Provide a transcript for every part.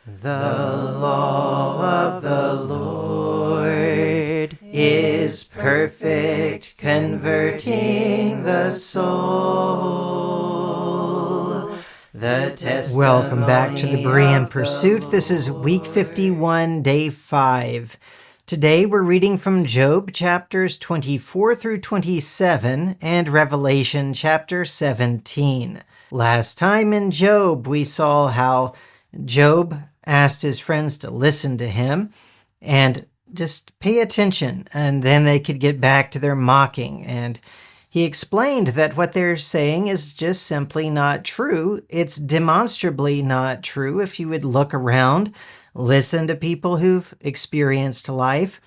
The law of the Lord is perfect, converting the soul. Welcome back to the Berean Pursuit. This is week 51, day 5. Today we're reading from Job chapters 24 through 27 and Revelation chapter 17. Last time in Job we saw how Job asked his friends to listen to him and just pay attention, and then they could get back to their mocking. And he explained that what they're saying is just simply not true. It's demonstrably not true. If you would look around, listen to people who've experienced life,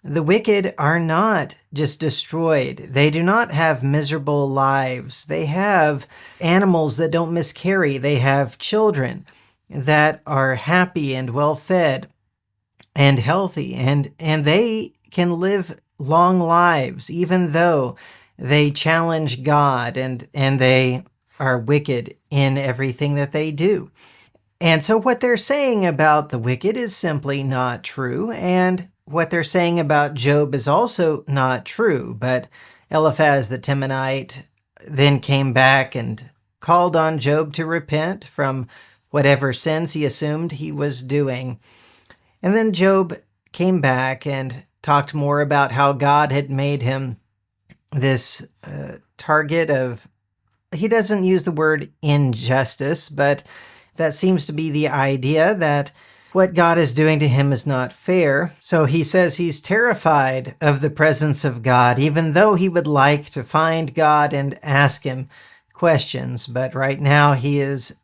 the wicked are not just destroyed. They do not have miserable lives. They have animals that don't miscarry. They have children that are happy and well-fed and healthy, and they can live long lives even though they challenge God and they are wicked in everything that they do. And so what they're saying about the wicked is simply not true, and what they're saying about Job is also not true. But Eliphaz the Temanite then came back and called on Job to repent from whatever sins he assumed he was doing. And then Job came back and talked more about how God had made him this target of, he doesn't use the word injustice, but that seems to be the idea that what God is doing to him is not fair. So he says he's terrified of the presence of God, even though he would like to find God and ask him questions. But right now he is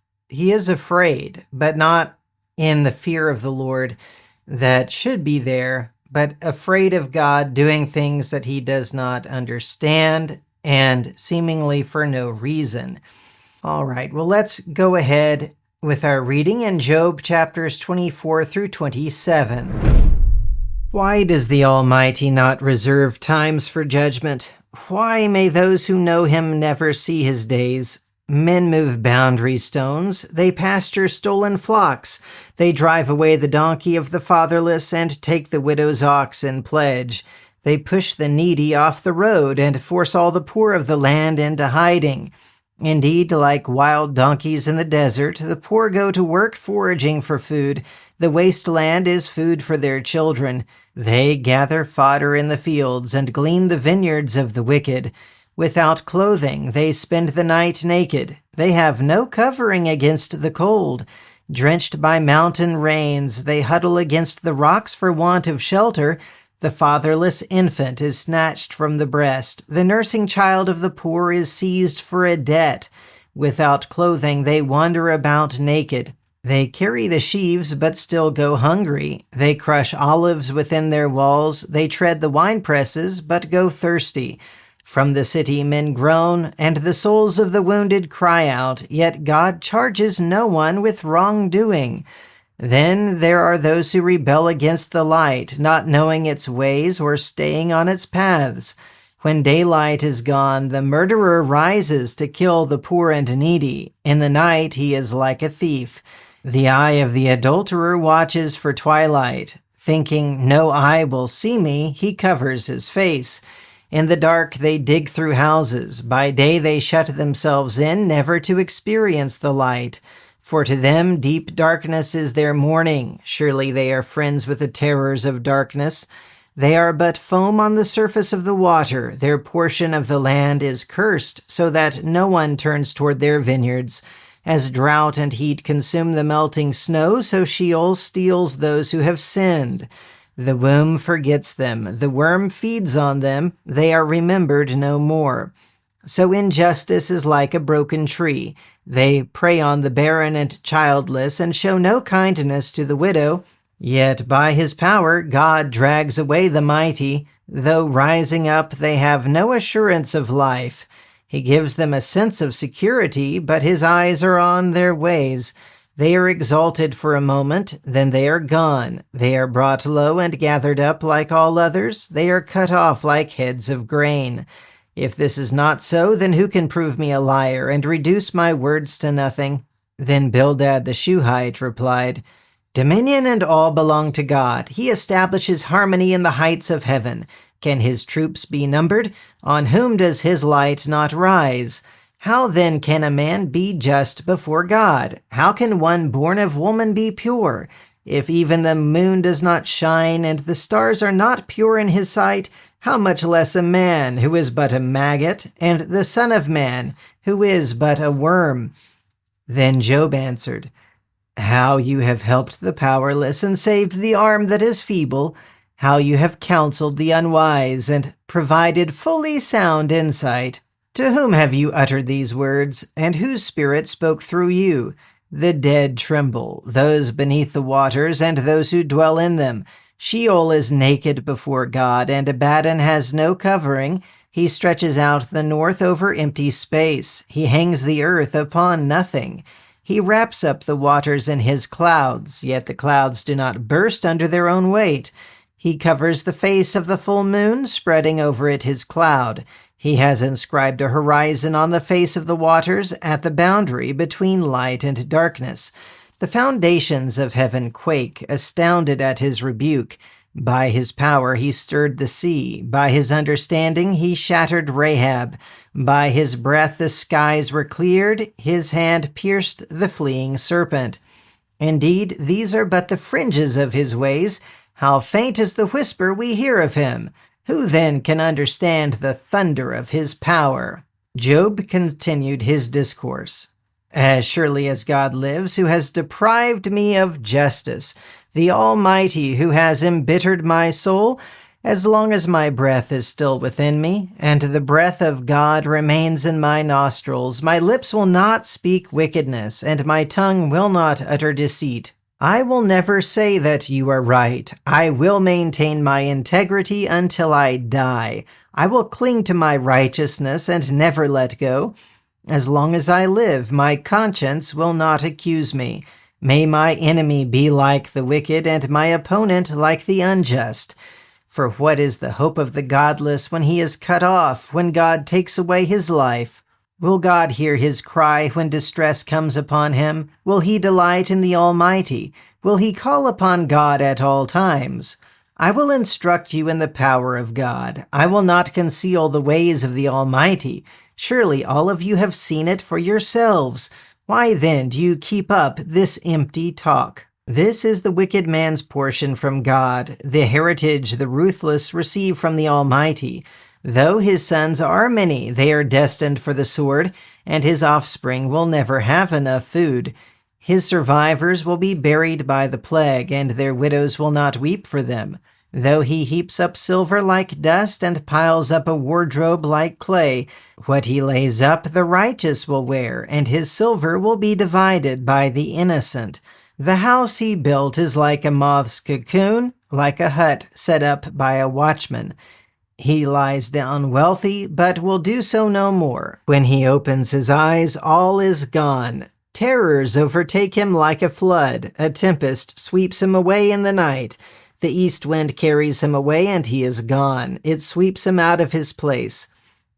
afraid, but not in the fear of the Lord that should be there, but afraid of God doing things that he does not understand, and seemingly for no reason. All right, well, let's go ahead with our reading in Job chapters 24 through 27. Why does the Almighty not reserve times for judgment? Why may those who know him never see his days? Men move boundary stones, they pasture stolen flocks, they drive away the donkey of the fatherless and take the widow's ox in pledge. They push the needy off the road and force all the poor of the land into hiding. Indeed, like wild donkeys in the desert, the poor go to work foraging for food. The wasteland is food for their children. They gather fodder in the fields and glean the vineyards of the wicked. Without clothing, they spend the night naked. They have no covering against the cold. Drenched by mountain rains, they huddle against the rocks for want of shelter. The fatherless infant is snatched from the breast. The nursing child of the poor is seized for a debt. Without clothing, they wander about naked. They carry the sheaves, but still go hungry. They crush olives within their walls. They tread the winepresses, but go thirsty. From the city men groan, and the souls of the wounded cry out, yet God charges no one with wrongdoing. Then there are those who rebel against the light, not knowing its ways or staying on its paths. When daylight is gone, the murderer rises to kill the poor and needy. In the night he is like a thief. The eye of the adulterer watches for twilight. Thinking, no eye will see me, he covers his face. In the dark they dig through houses. By day they shut themselves in, never to experience the light. For to them deep darkness is their morning. Surely they are friends with the terrors of darkness. They are but foam on the surface of the water. Their portion of the land is cursed, so that no one turns toward their vineyards. As drought and heat consume the melting snow, so Sheol steals those who have sinned. The womb forgets them, the worm feeds on them, they are remembered no more. So injustice is like a broken tree. They prey on the barren and childless, and show no kindness to the widow. Yet by his power God drags away the mighty. Though rising up, they have no assurance of life. He gives them a sense of security, but his eyes are on their ways. They are exalted for a moment, then they are gone. They are brought low and gathered up like all others. They are cut off like heads of grain. If this is not so, then who can prove me a liar and reduce my words to nothing? Then Bildad the Shuhite replied, Dominion and all belong to God. He establishes harmony in the heights of heaven. Can his troops be numbered? On whom does his light not rise? How then can a man be just before God? How can one born of woman be pure? If even the moon does not shine and the stars are not pure in his sight, how much less a man who is but a maggot, and the son of man who is but a worm? Then Job answered, how you have helped the powerless and saved the arm that is feeble, how you have counseled the unwise and provided fully sound insight. To whom have you uttered these words, and whose spirit spoke through you? The dead tremble, those beneath the waters and those who dwell in them. Sheol is naked before God, and Abaddon has no covering. He stretches out the north over empty space. He hangs the earth upon nothing. He wraps up the waters in his clouds, yet the clouds do not burst under their own weight. He covers the face of the full moon, spreading over it his cloud. He has inscribed a horizon on the face of the waters at the boundary between light and darkness. The foundations of heaven quake, astounded at his rebuke. By his power he stirred the sea. By his understanding he shattered Rahab. By his breath the skies were cleared. His hand pierced the fleeing serpent. Indeed, these are but the fringes of his ways. How faint is the whisper we hear of him! Who then can understand the thunder of his power? Job continued his discourse. As surely as God lives, who has deprived me of justice, the Almighty who has embittered my soul, as long as my breath is still within me, and the breath of God remains in my nostrils, my lips will not speak wickedness, and my tongue will not utter deceit. I will never say that you are right. I will maintain my integrity until I die. I will cling to my righteousness and never let go. As long as I live, my conscience will not accuse me. May my enemy be like the wicked, and my opponent like the unjust. For what is the hope of the godless when he is cut off, when God takes away his life? Will God hear his cry when distress comes upon him? Will he delight in the Almighty? Will he call upon God at all times? I will instruct you in the power of God. I will not conceal the ways of the Almighty. Surely all of you have seen it for yourselves. Why then do you keep up this empty talk? This is the wicked man's portion from God, the heritage the ruthless receive from the Almighty. Though his sons are many, they are destined for the sword, and his offspring will never have enough food. His survivors will be buried by the plague, and their widows will not weep for them. Though he heaps up silver like dust and piles up a wardrobe like clay, what he lays up the righteous will wear, and his silver will be divided by the innocent. The house he built is like a moth's cocoon, like a hut set up by a watchman. He lies down wealthy, but will do so no more. When he opens his eyes, all is gone. Terrors overtake him like a flood. A tempest sweeps him away in the night. The east wind carries him away, and he is gone. It sweeps him out of his place.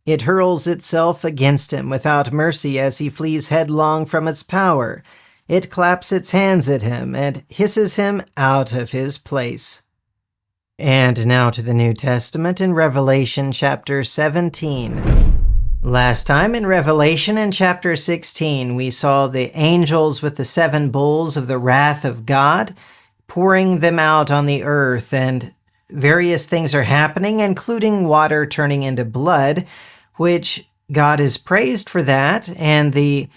It hurls itself against him without mercy as he flees headlong from its power. It claps its hands at him and hisses him out of his place. And now to the New Testament in Revelation chapter 17. Last time in Revelation in chapter 16, we saw the angels with the 7 bowls of the wrath of God, pouring them out on the earth, and various things are happening, including water turning into blood, which God is praised for that, and the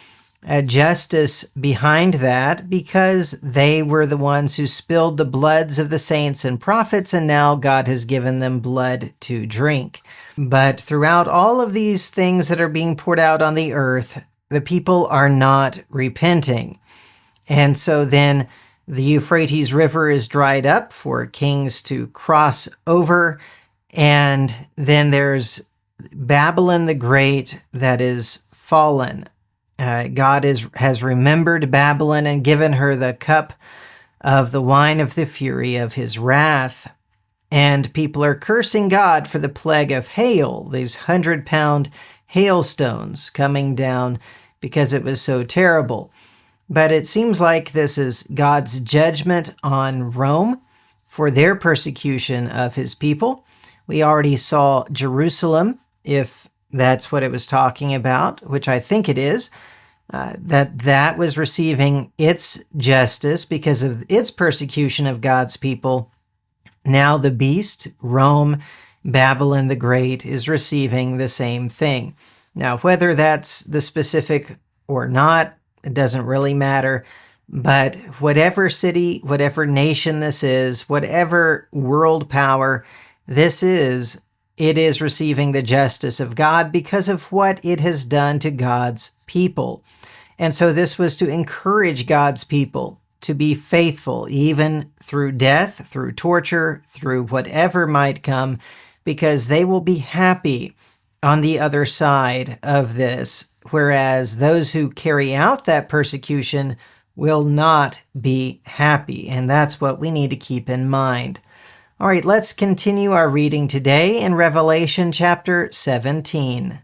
justice behind that, because they were the ones who spilled the bloods of the saints and prophets, and now God has given them blood to drink. But throughout all of these things that are being poured out on the earth, the people are not repenting. And so then the Euphrates River is dried up for kings to cross over, and then there's Babylon the Great that is fallen. God has remembered Babylon and given her the cup of the wine of the fury of his wrath. And people are cursing God for the plague of hail, these 100-pound hailstones coming down because it was so terrible. But it seems like this is God's judgment on Rome for their persecution of his people. We already saw Jerusalem, if that's what it was talking about, which I think it is, that was receiving its justice because of its persecution of God's people. Now the beast, Rome, Babylon the Great, is receiving the same thing. Now, whether that's the specific or not, it doesn't really matter. But whatever city, whatever nation this is, whatever world power this is, it is receiving the justice of God because of what it has done to God's people. And so this was to encourage God's people to be faithful, even through death, through torture, through whatever might come, because they will be happy on the other side of this, whereas those who carry out that persecution will not be happy. And that's what we need to keep in mind. All right, let's continue our reading today in Revelation chapter 17.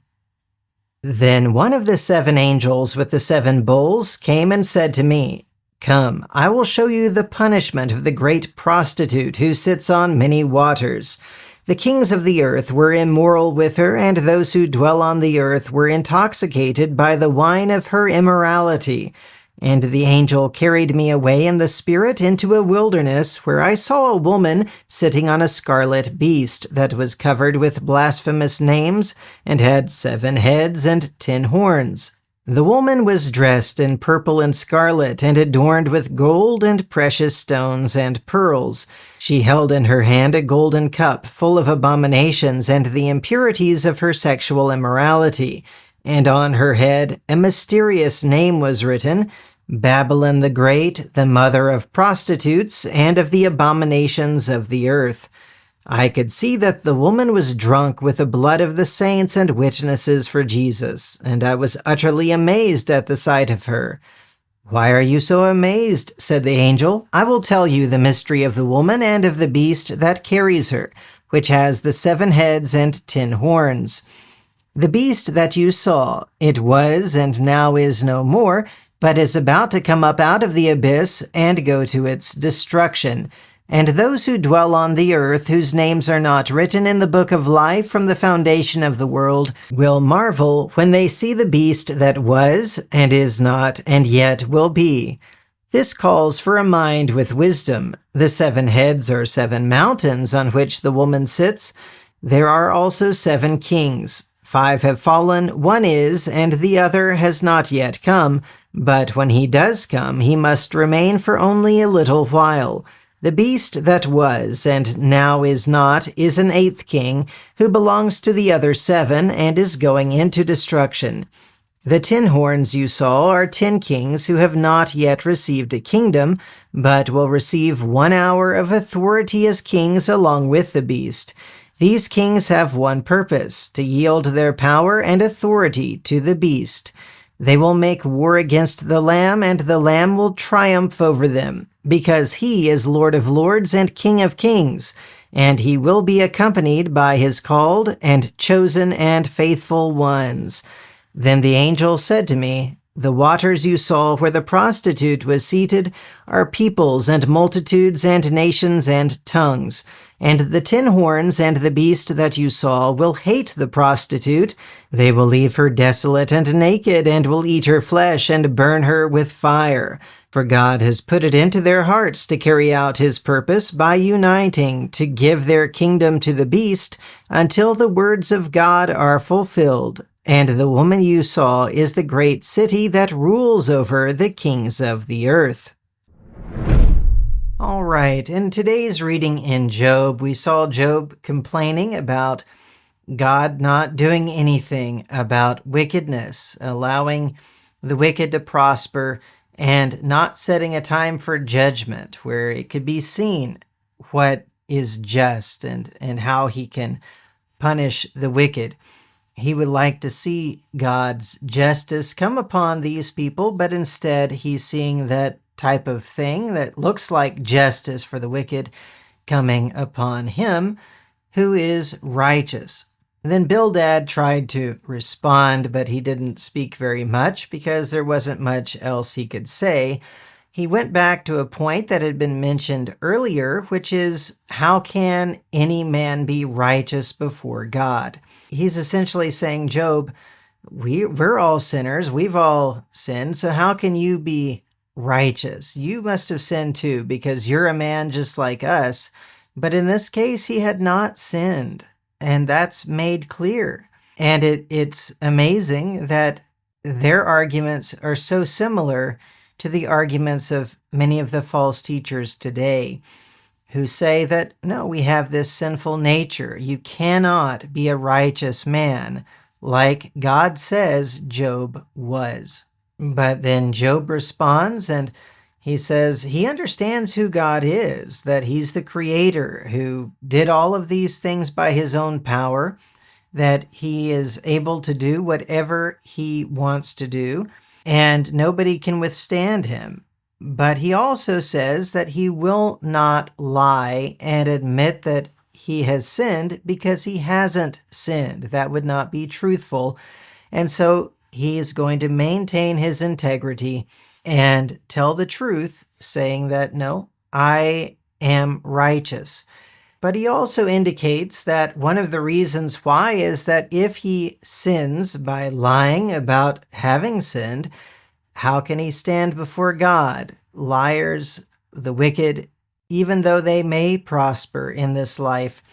Then one of the 7 angels with the 7 bowls came and said to me, "Come, I will show you the punishment of the great prostitute who sits on many waters. The kings of the earth were immoral with her, and those who dwell on the earth were intoxicated by the wine of her immorality. And the angel carried me away in the spirit into a wilderness, where I saw a woman sitting on a scarlet beast that was covered with blasphemous names and had 7 heads and 10 horns. The woman was dressed in purple and scarlet and adorned with gold and precious stones and pearls. She held in her hand a golden cup full of abominations and the impurities of her sexual immorality. And on her head a mysterious name was written, Babylon the Great, the mother of prostitutes and of the abominations of the earth. I could see that the woman was drunk with the blood of the saints and witnesses for Jesus, and I was utterly amazed at the sight of her. Why are you so amazed? Said the angel. I will tell you the mystery of the woman and of the beast that carries her, which has the 7 heads and 10 horns. The beast that you saw, it was and now is no more, but is about to come up out of the abyss and go to its destruction. And those who dwell on the earth, whose names are not written in the book of life from the foundation of the world, will marvel when they see the beast that was, and is not, and yet will be. This calls for a mind with wisdom. The 7 heads are 7 mountains on which the woman sits. There are also 7 kings. 5 have fallen, 1 is, and the other has not yet come. But when he does come, he must remain for only a little while. The beast that was and now is not is an 8th king who belongs to the other 7 and is going into destruction. The 10 horns you saw are 10 kings who have not yet received a kingdom, but will receive 1 hour of authority as kings along with the beast. These kings have one purpose, to yield their power and authority to the beast. They will make war against the Lamb, and the Lamb will triumph over them, because he is Lord of lords and King of kings, and he will be accompanied by his called and chosen and faithful ones. Then the angel said to me, The waters you saw where the prostitute was seated are peoples and multitudes and nations and tongues. And the 10 horns and the beast that you saw will hate the prostitute. They will leave her desolate and naked, and will eat her flesh and burn her with fire. For God has put it into their hearts to carry out his purpose by uniting, to give their kingdom to the beast, until the words of God are fulfilled. And the woman you saw is the great city that rules over the kings of the earth. All right, in today's reading in Job, we saw Job complaining about God not doing anything about wickedness, allowing the wicked to prosper, and not setting a time for judgment where it could be seen what is just and how he can punish the wicked. He would like to see God's justice come upon these people, but instead he's seeing that type of thing that looks like justice for the wicked coming upon him who is righteous. Then Bildad tried to respond, but he didn't speak very much because there wasn't much else he could say. He went back to a point that had been mentioned earlier, which is, how can any man be righteous before God? He's essentially saying, Job, we're all sinners. We've all sinned. So how can you be righteous? You must have sinned too, because you're a man just like us. But in this case, he had not sinned. And that's made clear. And it's amazing that their arguments are so similar to the arguments of many of the false teachers today, who say that, no, we have this sinful nature. You cannot be a righteous man like God says Job was. But then Job responds, and he says he understands who God is, that he's the creator who did all of these things by his own power, that he is able to do whatever he wants to do, and nobody can withstand him. But he also says that he will not lie and admit that he has sinned because he hasn't sinned. That would not be truthful. And so he is going to maintain his integrity and tell the truth, saying that, no, I am righteous. But he also indicates that one of the reasons why is that if he sins by lying about having sinned, how can he stand before God? Liars, the wicked, even though they may prosper in this life,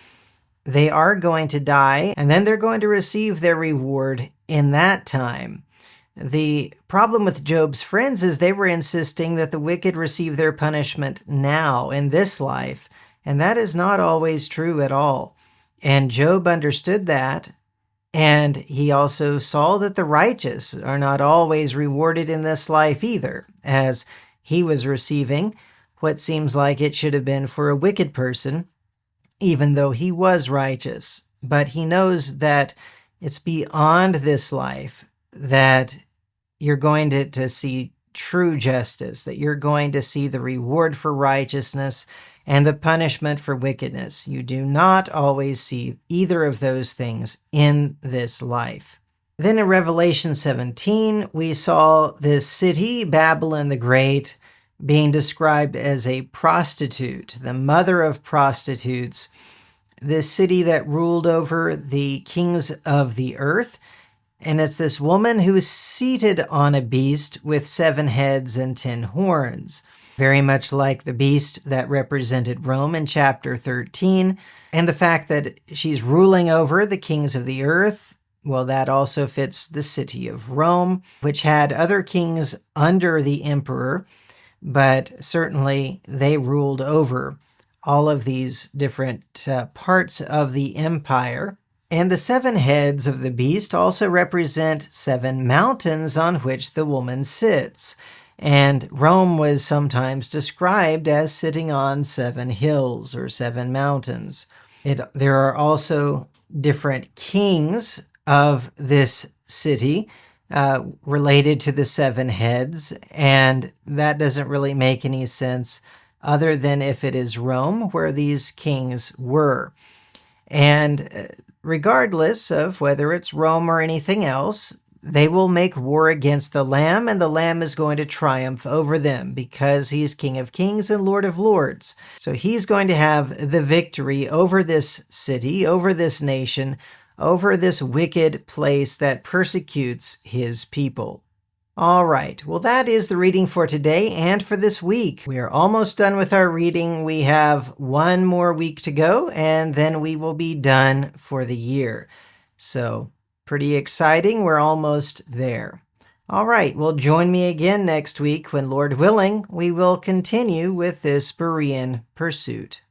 they are going to die, and then they're going to receive their reward in that time. The problem with Job's friends is they were insisting that the wicked receive their punishment now, in this life, and that is not always true at all. And Job understood that, and he also saw that the righteous are not always rewarded in this life either, as he was receiving what seems like it should have been for a wicked person, even though he was righteous. But he knows that it's beyond this life that you're going to see true justice, that you're going to see the reward for righteousness and the punishment for wickedness. You do not always see either of those things in this life. Then in Revelation 17, we saw this city, Babylon the Great, being described as a prostitute, the mother of prostitutes, this city that ruled over the kings of the earth. And it's this woman who is seated on a beast with 7 heads and 10 horns, very much like the beast that represented Rome in chapter 13. And the fact that she's ruling over the kings of the earth, well, that also fits the city of Rome, which had other kings under the emperor, but certainly they ruled over all of these different parts of the empire. And the 7 heads of the beast also represent 7 mountains on which the woman sits. And Rome was sometimes described as sitting on 7 hills or 7 mountains. There are also different kings of this city related to the 7 heads, and that doesn't really make any sense other than if it is Rome where these kings were. And regardless of whether it's Rome or anything else, they will make war against the Lamb, and the Lamb is going to triumph over them because he's King of Kings and Lord of Lords. So he's going to have the victory over this city, over this nation, over this wicked place that persecutes his people. All right, well, that is the reading for today and for this week. We are almost done with our reading. We have 1 more week to go, and then we will be done for the year. So, pretty exciting. We're almost there. All right, well, join me again next week when, Lord willing, we will continue with this Berean pursuit.